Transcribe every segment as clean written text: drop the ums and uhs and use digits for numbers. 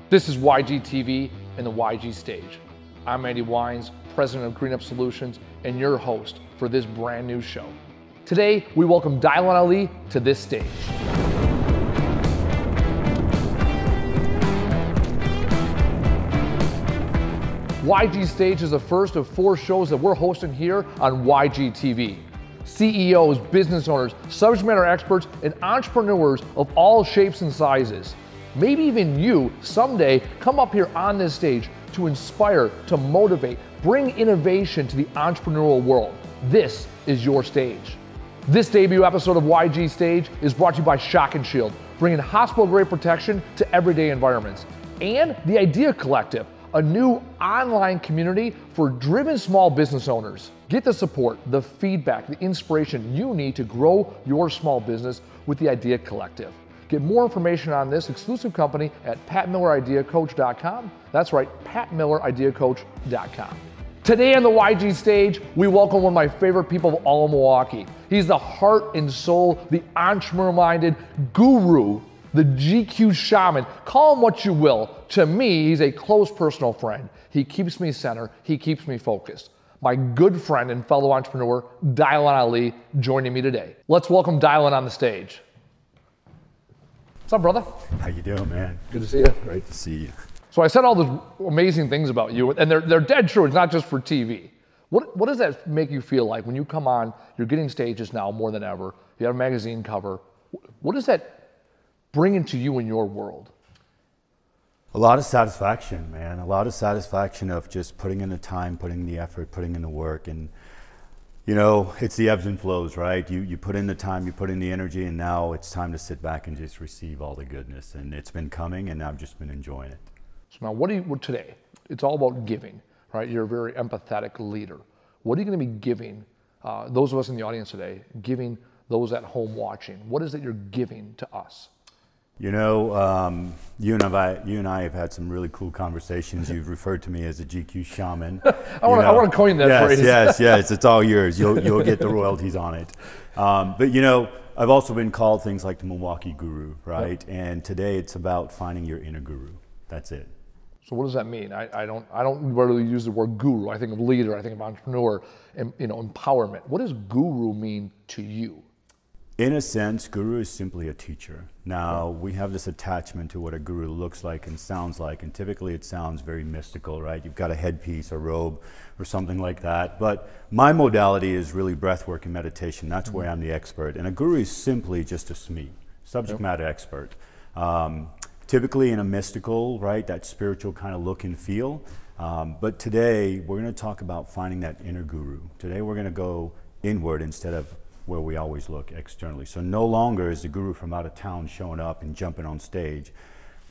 This is YG and the YG Stage. I'm Andy Weins, President of GreenUp Solutions, and your host for this brand new show. Today, we welcome Dylan Ali to this stage. YG Stage is the first of 4 shows that we're hosting here on YG. CEOs, business owners, subject matter experts, and entrepreneurs of all shapes and sizes. Maybe even you someday come up here on this stage to inspire, to motivate, bring innovation to the entrepreneurial world. This is your stage. This debut episode of YG Stage is brought to you by Shock and Shield, bringing hospital-grade protection to everyday environments. And the Idea Collective, a new online community for driven small business owners. Get the support, the feedback, the inspiration you need to grow your small business with the Idea Collective. Get more information on this exclusive company at patmillerideacoach.com. That's right, patmillerideacoach.com. Today on the YG Stage, we welcome one of my favorite people of all of Milwaukee. He's the heart and soul, the entrepreneur-minded guru, the GQ shaman. Call him what you will. To me, he's a close personal friend. He keeps me centered. He keeps me focused. My good friend and fellow entrepreneur, Dylan Ali, joining me today. Let's welcome Dylan on the stage. What's up, brother? How you doing, man? Good to see you. Great to see you. So I said all those amazing things about you, and they're dead true. It's not just for TV. What does that make you feel like when you come on, you're getting stages now more than ever, you have a magazine cover. What does that bring into you in your world? A lot of satisfaction, man. A lot of satisfaction of just putting in the time, putting in the effort, putting in the work. And, you know, it's the ebbs and flows, right? You put in the time, you put in the energy, and now it's time to sit back and just receive all the goodness. And it's been coming, and I've just been enjoying it. So now today, it's all about giving, right? You're a very empathetic leader. What are you going to be giving those of us in the audience today, giving those at home watching? What is it you're giving to us? You know, you and I have had some really cool conversations. You've referred to me as a GQ shaman. I want to coin that phrase. Yes, it's all yours. You'll get the royalties on it. But you know, I've also been called things like the Milwaukee guru, right? Yep. And today it's about finding your inner guru. That's it. So what does that mean? I don't really use the word guru. I think of leader. I think of entrepreneur, and empowerment. What does guru mean to you? In a sense, guru is simply a teacher. Now, we have this attachment to what a guru looks like and sounds like, and typically it sounds very mystical, right? You've got a headpiece, a robe, or something like that. But my modality is really breathwork and meditation. That's where I'm the expert. And a guru is simply just a SME, subject matter expert. Typically in a mystical, right, that spiritual kind of look and feel. But today, we're going to talk about finding that inner guru. Today, we're going to go inward instead of where we always look externally. So no longer is the guru from out of town showing up and jumping on stage.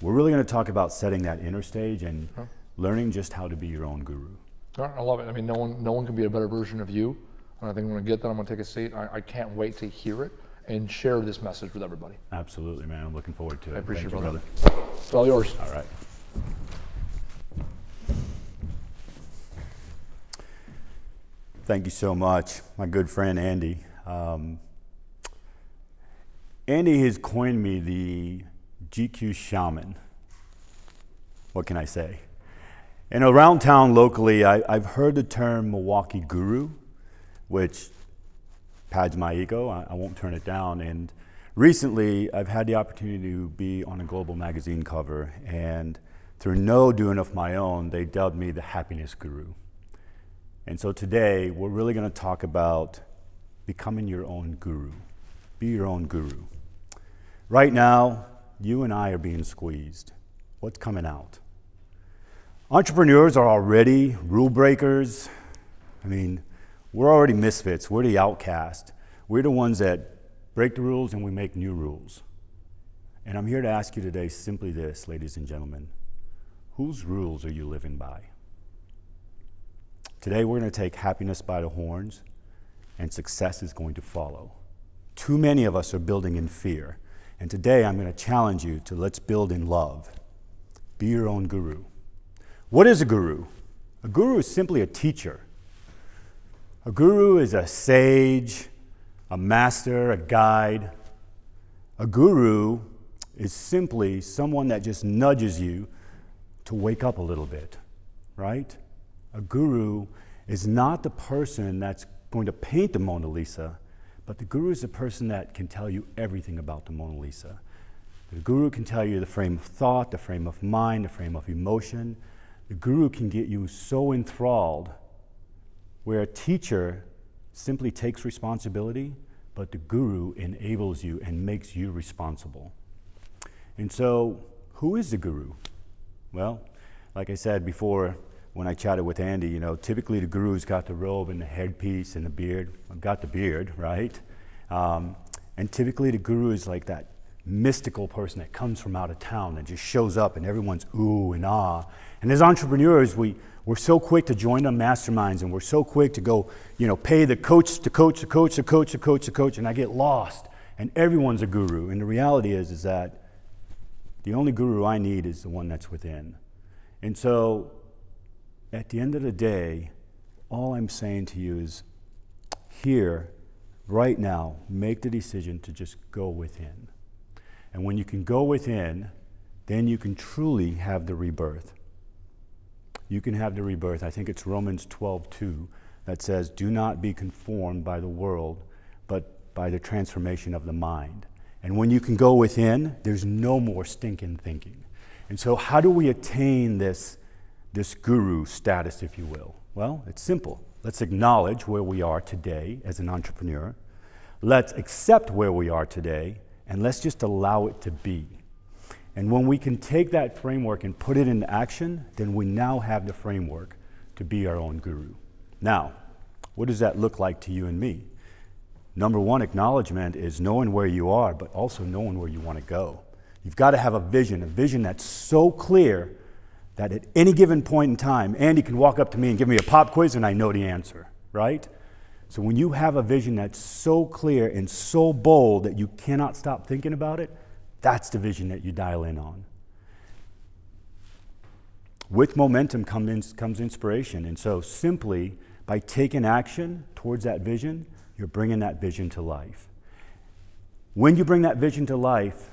We're really going to talk about setting that inner stage and learning just how to be your own guru. I love it. I mean, no one can be a better version of you. And I think when I get that, I'm going to take a seat. I can't wait to hear it and share this message with everybody. Absolutely, man. I'm looking forward to it. I appreciate it, brother. It's all yours. All right. Thank you so much, my good friend Andy. Andy has coined me the GQ shaman. What can I say? And around town locally, I've heard the term Milwaukee guru, which pads my ego. I won't turn it down. And recently, I've had the opportunity to be on a global magazine cover, and through no doing of my own, they dubbed me the happiness guru. And so today, we're really going to talk about becoming your own guru. Be your own guru. Right now, you and I are being squeezed. What's coming out? Entrepreneurs are already rule breakers. I mean, we're already misfits. We're the outcast. We're the ones that break the rules and we make new rules. And I'm here to ask you today simply this, ladies and gentlemen. Whose rules are you living by? Today, we're going to take happiness by the horns, and success is going to follow. Too many of us are building in fear. And today I'm going to challenge you to let's build in love. Be your own guru. What is a guru? A guru is simply a teacher. A guru is a sage, a master, a guide. A guru is simply someone that just nudges you to wake up a little bit, right? A guru is not the person that's going to paint the Mona Lisa, but the guru is the person that can tell you everything about the Mona Lisa. The guru can tell you the frame of thought, the frame of mind, the frame of emotion. The guru can get you so enthralled where a teacher simply takes responsibility, but the guru enables you and makes you responsible. And so, who is the guru? Well, like I said before, when I chatted with Andy, you know, typically the guru's got the robe and the headpiece and the beard. I've got the beard, right? And typically the guru is like that mystical person that comes from out of town and just shows up and everyone's ooh and ah. And as entrepreneurs, we're so quick to join the masterminds and we're so quick to go, you know, pay the coach, and I get lost. And everyone's a guru. And the reality is that the only guru I need is the one that's within. And so at the end of the day, all I'm saying to you is here, right now, make the decision to just go within. And when you can go within, then you can truly have the rebirth. You can have the rebirth. I think it's Romans 12:2 that says, do not be conformed by the world, but by the transformation of the mind. And when you can go within, there's no more stinking thinking. And so how do we attain this guru status, if you will? Well, it's simple. Let's acknowledge where we are today as an entrepreneur. Let's accept where we are today, and let's just allow it to be. And when we can take that framework and put it into action, then we now have the framework to be our own guru. Now, what does that look like to you and me? Number one, acknowledgement is knowing where you are, but also knowing where you want to go. You've got to have a vision that's so clear that at any given point in time, Andy can walk up to me and give me a pop quiz and I know the answer, right? So when you have a vision that's so clear and so bold that you cannot stop thinking about it, that's the vision that you dial in on. With momentum comes inspiration. And so simply by taking action towards that vision, you're bringing that vision to life. When you bring that vision to life,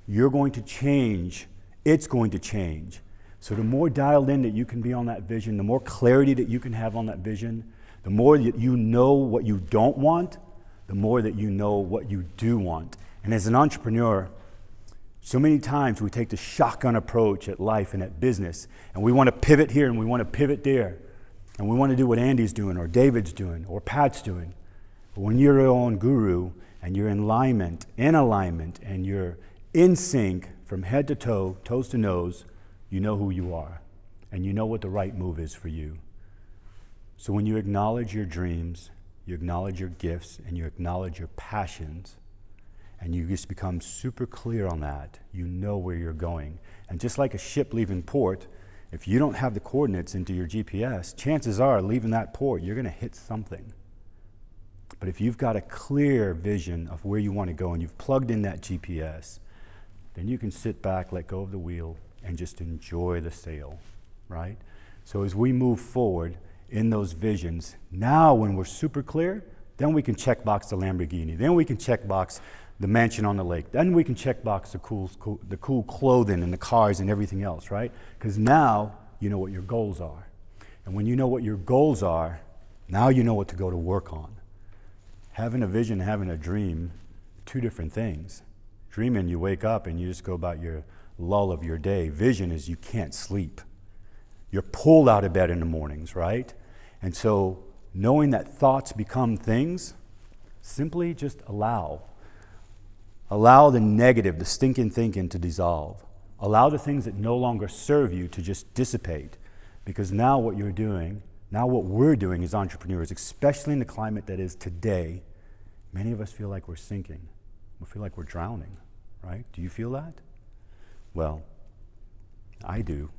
you're going to change. It's going to change. So the more dialed in that you can be on that vision, the more clarity that you can have on that vision, the more that you know what you don't want, the more that you know what you do want. And as an entrepreneur, so many times we take the shotgun approach at life and at business, and we want to pivot here and we want to pivot there, and we want to do what Andy's doing or David's doing or Pat's doing. But when you're your own guru and you're in alignment, and you're in sync from head to toe, toes to nose, you know who you are, and you know what the right move is for you. So when you acknowledge your dreams, you acknowledge your gifts, and you acknowledge your passions, and you just become super clear on that, you know where you're going. And just like a ship leaving port, if you don't have the coordinates into your GPS, chances are leaving that port, you're going to hit something. But if you've got a clear vision of where you want to go and you've plugged in that GPS, then you can sit back, let go of the wheel, and just enjoy the sail, right? So as we move forward in those visions, now when we're super clear, then we can check box the Lamborghini, then we can check box the mansion on the lake, then we can check box the cool clothing and the cars and everything else, right? Because now you know what your goals are. And when you know what your goals are, now you know what to go to work on. Having a vision, having a dream, two different things. Dreaming, you wake up and you just go about your lull of your day. Vision is you can't sleep. You're pulled out of bed in the mornings, right? And so knowing that thoughts become things, simply just allow. Allow the negative, the stinking thinking to dissolve. Allow the things that no longer serve you to just dissipate. Because now what you're doing, now what we're doing as entrepreneurs, especially in the climate that is today, many of us feel like we're sinking. We feel like we're drowning, right? Do you feel that? Well, I do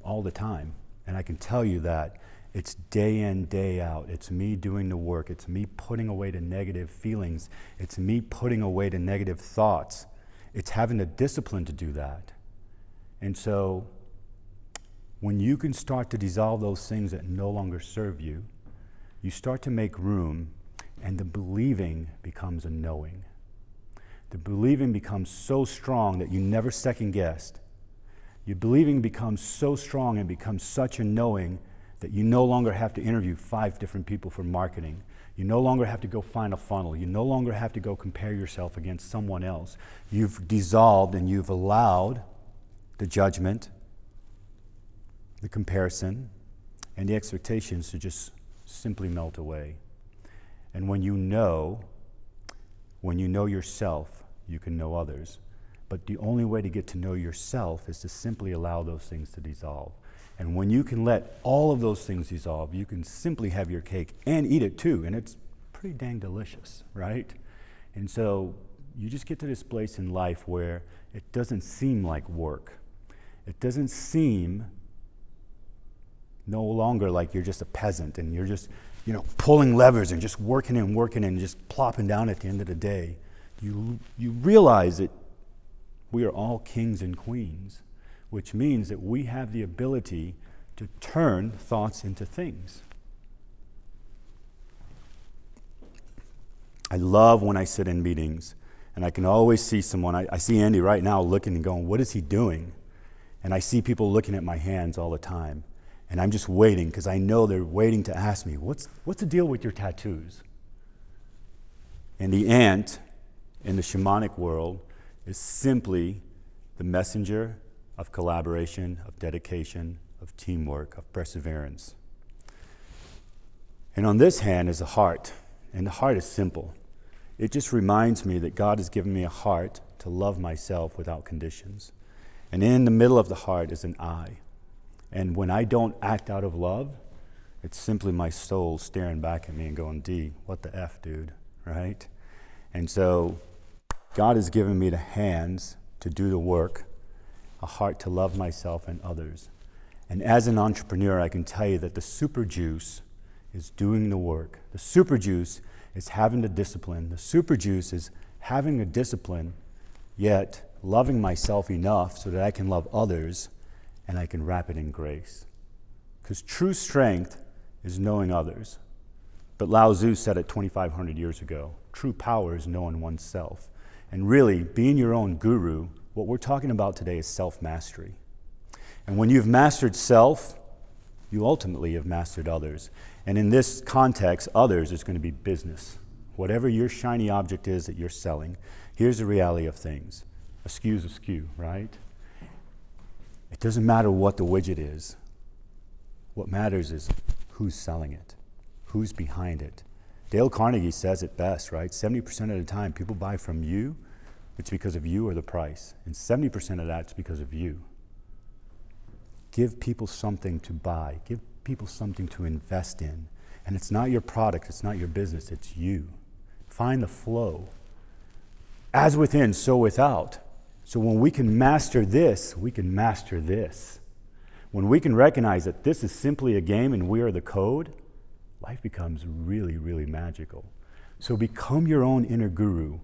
all the time. And I can tell you that it's day in, day out. It's me doing the work. It's me putting away the negative feelings. It's me putting away the negative thoughts. It's having the discipline to do that. And so when you can start to dissolve those things that no longer serve you, you start to make room, and the believing becomes a knowing. The believing becomes so strong that you never second guessed. Your believing becomes so strong and becomes such a knowing that you no longer have to interview 5 different people for marketing. You no longer have to go find a funnel. You no longer have to go compare yourself against someone else. You've dissolved and you've allowed the judgment, the comparison, and the expectations to just simply melt away. And when you know yourself, you can know others. But the only way to get to know yourself is to simply allow those things to dissolve. And when you can let all of those things dissolve, you can simply have your cake and eat it too. And it's pretty dang delicious, right? And so you just get to this place in life where it doesn't seem like work. It doesn't seem no longer like you're just a peasant and you're just, pulling levers and just working and just plopping down at the end of the day. You realize that we are all kings and queens, which means that we have the ability to turn thoughts into things. I love when I sit in meetings and I can always see someone. I see Andy right now looking and going, what is he doing? And I see people looking at my hands all the time. And I'm just waiting because I know they're waiting to ask me, what's the deal with your tattoos? And the ant in the shamanic world is simply the messenger of collaboration, of dedication, of teamwork, of perseverance. And on this hand is a heart, and the heart is simple. It just reminds me that God has given me a heart to love myself without conditions. And in the middle of the heart is an I. And when I don't act out of love, it's simply my soul staring back at me and going, D, what the F, dude, right? And so God has given me the hands to do the work, a heart to love myself and others. And as an entrepreneur, I can tell you that the super juice is doing the work. The super juice is having the discipline. The super juice is having a discipline, yet loving myself enough so that I can love others and I can wrap it in grace. Because true strength is knowing others. But Lao Tzu said it 2,500 years ago. True power is knowing oneself. And really, being your own guru, what we're talking about today is self-mastery. And when you've mastered self, you ultimately have mastered others. And in this context, others is going to be business. Whatever your shiny object is that you're selling, here's the reality of things. A skew's a skew, right? It doesn't matter what the widget is. What matters is who's selling it, who's behind it. Dale Carnegie says it best, right? 70% of the time people buy from you, it's because of you or the price. And 70% of that's because of you. Give people something to buy. Give people something to invest in. And it's not your product, it's not your business, it's you. Find the flow. As within, so without. So when we can master this, we can master this. When we can recognize that this is simply a game and we are the code, life becomes really, really magical. So become your own inner guru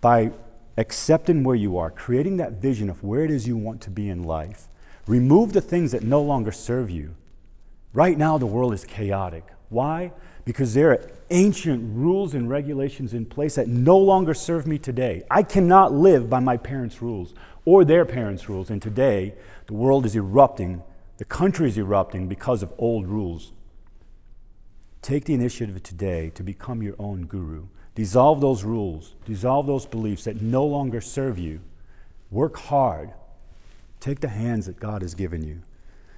by accepting where you are, creating that vision of where it is you want to be in life. Remove the things that no longer serve you. Right now, the world is chaotic. Why? Because there are ancient rules and regulations in place that no longer serve me today. I cannot live by my parents' rules or their parents' rules. And today, the world is erupting, the country is erupting because of old rules. Take the initiative today to become your own guru. Dissolve those rules, dissolve those beliefs that no longer serve you. Work hard. Take the hands that God has given you.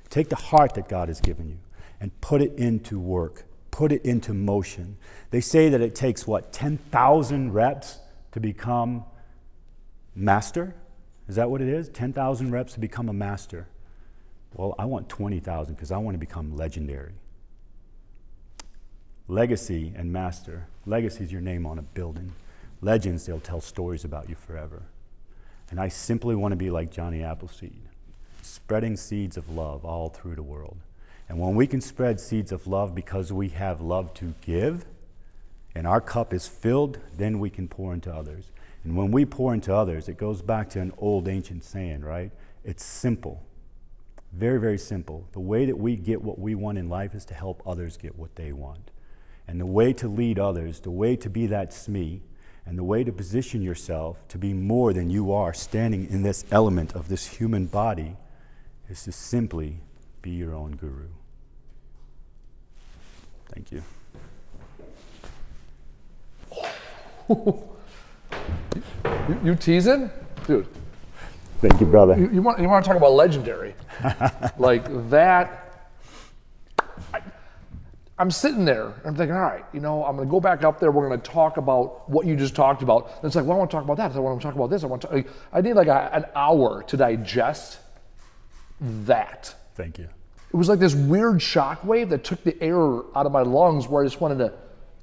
Take the heart that God has given you and put it into work. Put it into motion. They say that it takes, 10,000 reps to become master? Is that what it is? 10,000 reps to become a master. Well, I want 20,000 because I want to become legendary. Legacy and master. Legacy is your name on a building. Legends, they'll tell stories about you forever. And I simply want to be like Johnny Appleseed, spreading seeds of love all through the world. And when we can spread seeds of love because we have love to give, and our cup is filled, then we can pour into others. And when we pour into others, it goes back to an old ancient saying, right? It's simple. Very, very simple. The way that we get what we want in life is to help others get what they want. And the way to lead others, the way to be that SME, and the way to position yourself to be more than you are standing in this element of this human body is to simply be your own guru. Thank you. You teasing? Dude. Thank you, brother. You want to talk about legendary. Like that. I'm sitting there, I'm thinking, all right, I'm going to go back up there. We're going to talk about what you just talked about. And it's like, well, I want to talk about that. I want to talk about this. I need like an hour to digest that. Thank you. It was like this weird shockwave that took the air out of my lungs where I just wanted to,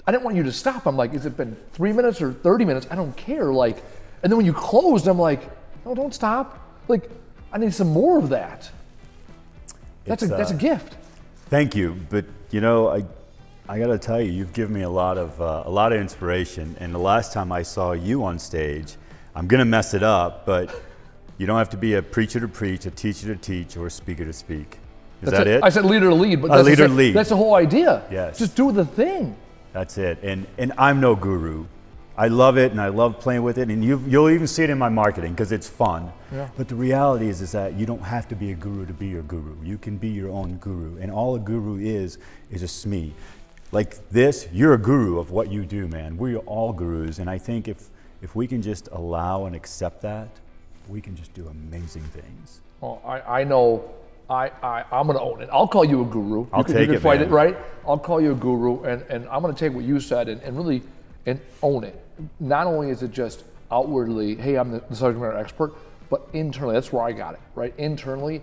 I didn't want you to stop. I'm like, has it been 3 minutes or 30 minutes? I don't care. Like, and then when you closed, I'm like, no, don't stop. Like, I need some more of that. That's a gift. Thank you, but I got to tell you, you've given me a lot of inspiration. And the last time I saw you on stage, I'm gonna mess it up, but you don't have to be a preacher to preach, a teacher to teach, or a speaker to speak. Is that it? I said leader to lead, but leader to lead. That's the whole idea. Yes. Just do the thing. That's it. And I'm no guru. I love it, and I love playing with it, and you'll even see it in my marketing because it's fun. Yeah. But the reality is that you don't have to be a guru to be your guru. You can be your own guru, and all a guru is a SME. Like this, you're a guru of what you do, man. We're all gurus, and I think if we can just allow and accept that, we can just do amazing things. Well, I know I'm going to own it. I'll call you a guru. You can fight it, right? I'll call you a guru, and I'm going to take what you said and really own it. Not only is it just outwardly, hey, I'm the subject matter expert, but internally, that's where I got it, right? Internally,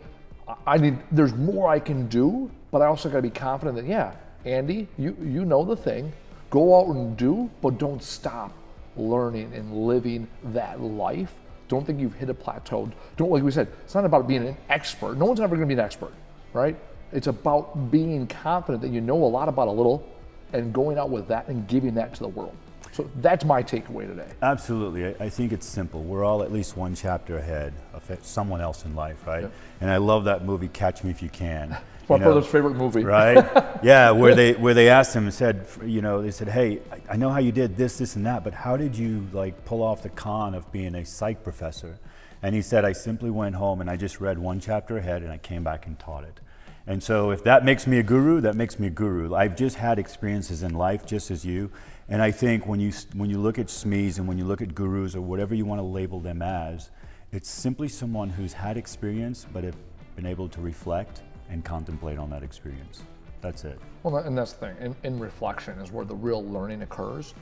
there's more I can do, but I also got to be confident that, yeah, Andy, you know the thing. Go out and do, but don't stop learning and living that life. Don't think you've hit a plateau. Don't, like we said, it's not about being an expert. No one's ever going to be an expert, right? It's about being confident that you know a lot about a little and going out with that and giving that to the world. So that's my takeaway today. Absolutely. I think it's simple. We're all at least one chapter ahead of someone else in life, right? Yeah. And I love that movie, Catch Me If You Can. It's my brother's favorite movie. Right? Yeah, where they asked him and said, they said, hey, I know how you did this, and that, but how did you like pull off the con of being a psych professor? And he said, I simply went home and I just read one chapter ahead and I came back and taught it. And so if that makes me a guru, that makes me a guru. I've just had experiences in life just as you. And I think when you look at SMEs and when you look at gurus or whatever you want to label them as, it's simply someone who's had experience but have been able to reflect and contemplate on that experience. That's it. Well, and that's the thing. In reflection is where the real learning occurs.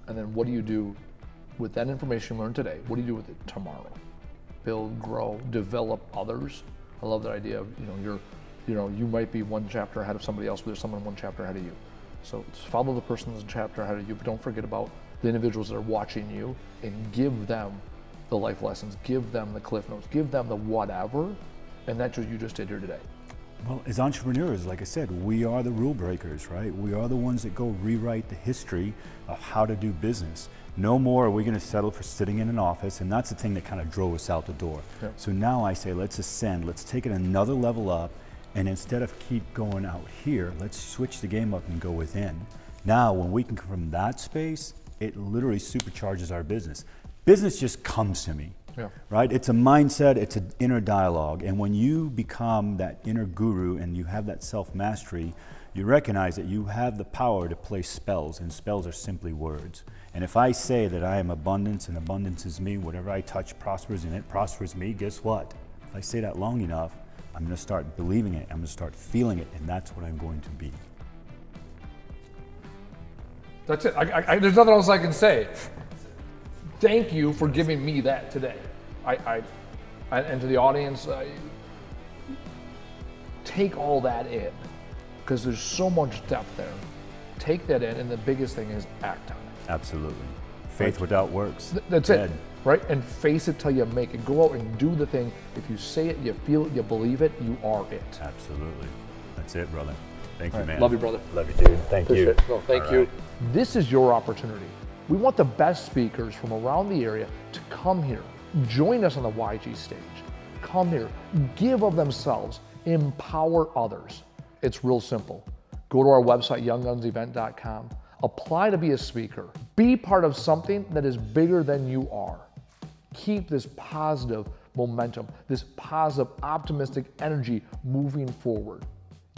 And then what do you do with that information you learned today? What do you do with it tomorrow? Build, grow, develop others. I love that idea of, you might be one chapter ahead of somebody else, but there's someone one chapter ahead of you. So follow the person that's a chapter ahead of you, but don't forget about the individuals that are watching you and give them the life lessons, give them the cliff notes, give them the whatever, and that's what you just did here today. Well, as entrepreneurs, like I said, we are the rule breakers, right? We are the ones that go rewrite the history of how to do business. No more are we going to settle for sitting in an office, and that's the thing that kind of drove us out the door. Yeah. So now I say, let's ascend, let's take it another level up, and instead of keep going out here, let's switch the game up and go within. Now, when we can come from that space, it literally supercharges our business. Business just comes to me, right? It's a mindset, it's an inner dialogue. And when you become that inner guru and you have that self-mastery, you recognize that you have the power to play spells, and spells are simply words. And if I say that I am abundance and abundance is me, whatever I touch prospers and it prospers me, guess what? If I say that long enough, I'm going to start believing it, I'm going to start feeling it, and that's what I'm going to be. That's it. There's nothing else I can say. Thank you for giving me that today. And to the audience, take all that in, because there's so much depth there. Take that in, and the biggest thing is act on it. Absolutely. Faith without works. That's it. Right? And face it till you make it. Go out and do the thing. If you say it, you feel it, you believe it, you are it. Absolutely. That's it, brother. Thank you, man. Love you, brother. Love you, dude. Thank you. No, thank you. This is your opportunity. We want the best speakers from around the area to come here. Join us on the YG stage. Come here. Give of themselves. Empower others. It's real simple. Go to our website, younggunsevent.com. Apply to be a speaker. Be part of something that is bigger than you are. Keep this positive momentum, this positive, optimistic energy moving forward.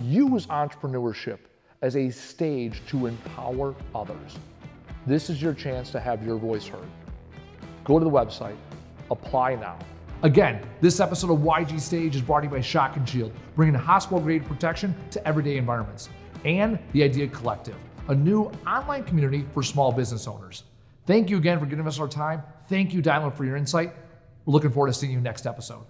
Use entrepreneurship as a stage to empower others. This is your chance to have your voice heard. Go to the website, apply now. Again, this episode of YG Stage is brought to you by Shock and Shield, bringing hospital-grade protection to everyday environments, and the Idea Collective, a new online community for small business owners. Thank you again for giving us our time. Thank you, Dylan, for your insight. We're looking forward to seeing you next episode.